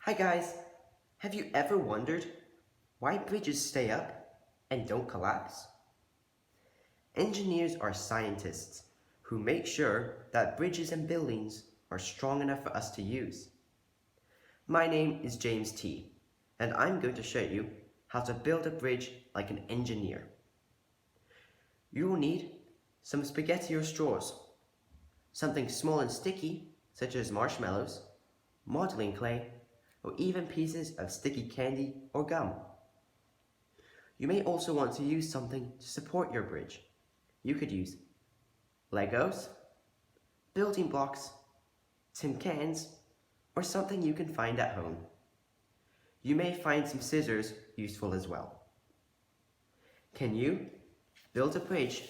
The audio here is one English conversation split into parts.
Hi guys, have you ever wondered why bridges stay up and don't collapse? Engineers are scientists who make sure that bridges and buildings are strong enough for us to use. My name is James T, and I'm going to show you how to build a bridge like an engineer. You will need some spaghetti or straws, something small and sticky such as marshmallows, modeling clay, or even pieces of sticky candy or gum. You may also want to use something to support your bridge. You could use Legos, building blocks, tin cans, or something you can find at home. You may find some scissors useful as well. Can you build a bridge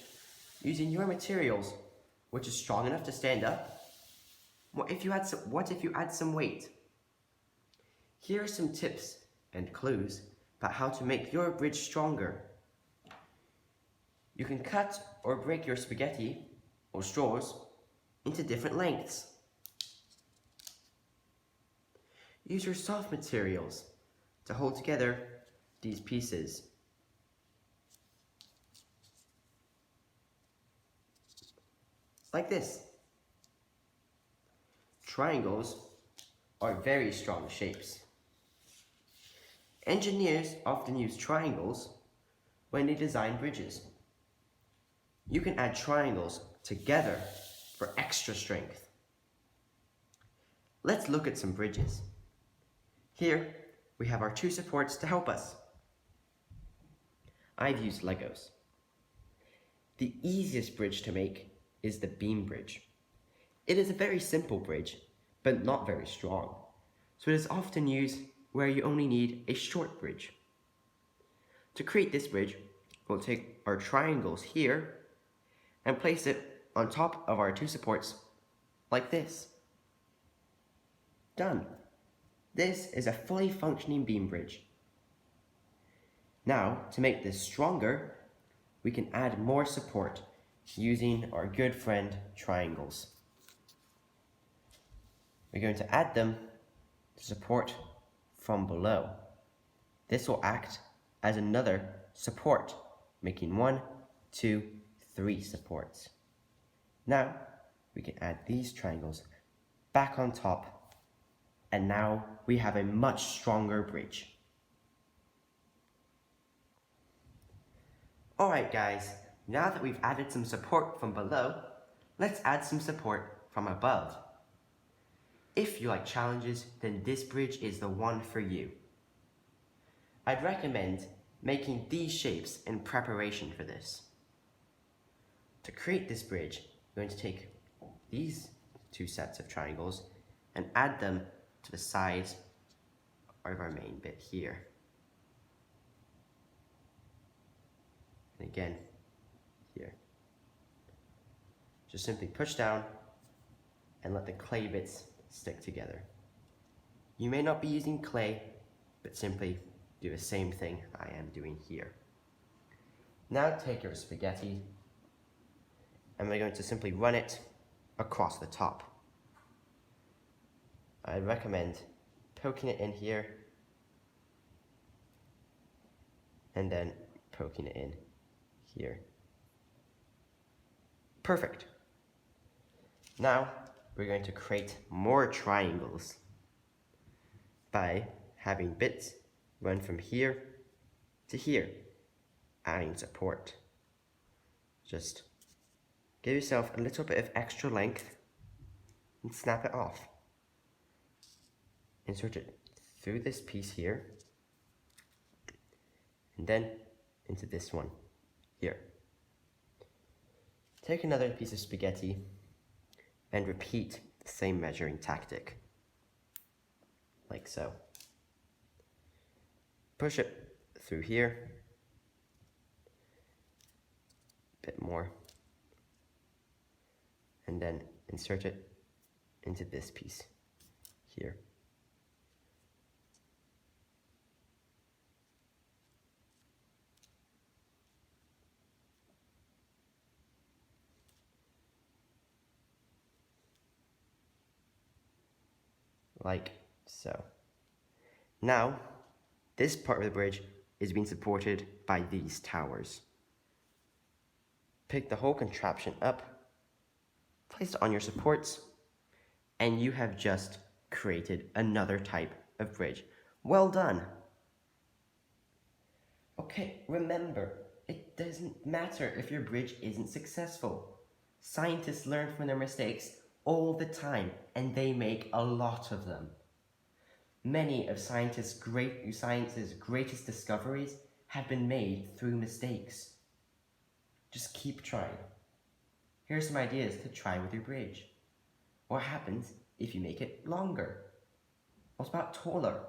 using your materials which is strong enough to stand up? What if you add some weight? Here are some tips and clues about how to make your bridge stronger. You can cut or break your spaghetti or straws into different lengths. Use your soft materials to hold together these pieces. Like this. Triangles are very strong shapes. Engineers often use triangles when they design bridges. You can add triangles together for extra strength. Let's look at some bridges. Here we have our two supports to help us. I've used Legos. The easiest bridge to make is the beam bridge. It is a very simple bridge, but not very strong, so it is often used where you only need a short bridge. To create this bridge, we'll take our triangles here and place it on top of our two supports like this. Done. This is a fully functioning beam bridge. Now, to make this stronger, we can add more support using our good friend triangles. We're going to add them to support from below. This will act as another support, making 1, 2, 3 supports. Now, we can add these triangles back on top, and now we have a much stronger bridge. Alright guys, now that we've added some support from below, let's add some support from above. If you like challenges, then this bridge is the one for you. I'd recommend making these shapes in preparation for this. To create this bridge, we're going to take these two sets of triangles and add them to the sides of our main bit here. And again, here. Just simply push down and let the clay bits stick together. You may not be using clay, but simply do the same thing I am doing here. Now take your spaghetti and we're going to simply run it across the top. I recommend poking it in here and then poking it in here. Perfect. Now we're going to create more triangles by having bits run from here to here, adding support. Just give yourself a little bit of extra length and snap it off. Insert it through this piece here and then into this one here. Take another piece of spaghetti and repeat the same measuring tactic, like so. Push it through here, a bit more, and then insert it into this piece here. Like so. Now, this part of the bridge is being supported by these towers. Pick the whole contraption up, place it on your supports, and you have just created another type of bridge. Well done! Okay, remember, it doesn't matter if your bridge isn't successful. Scientists learn from their mistakes all the time, and they make a lot of them. Many of science's greatest discoveries have been made through mistakes. Just keep trying. Here are some ideas to try with your bridge. What happens if you make it longer? What about taller?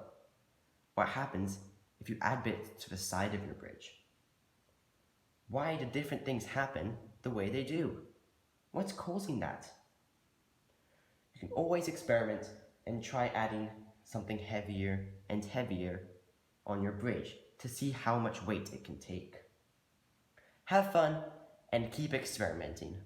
What happens if you add bits to the side of your bridge? Why do different things happen the way they do? What's causing that? You can always experiment and try adding something heavier and heavier on your bridge to see how much weight it can take. Have fun and keep experimenting.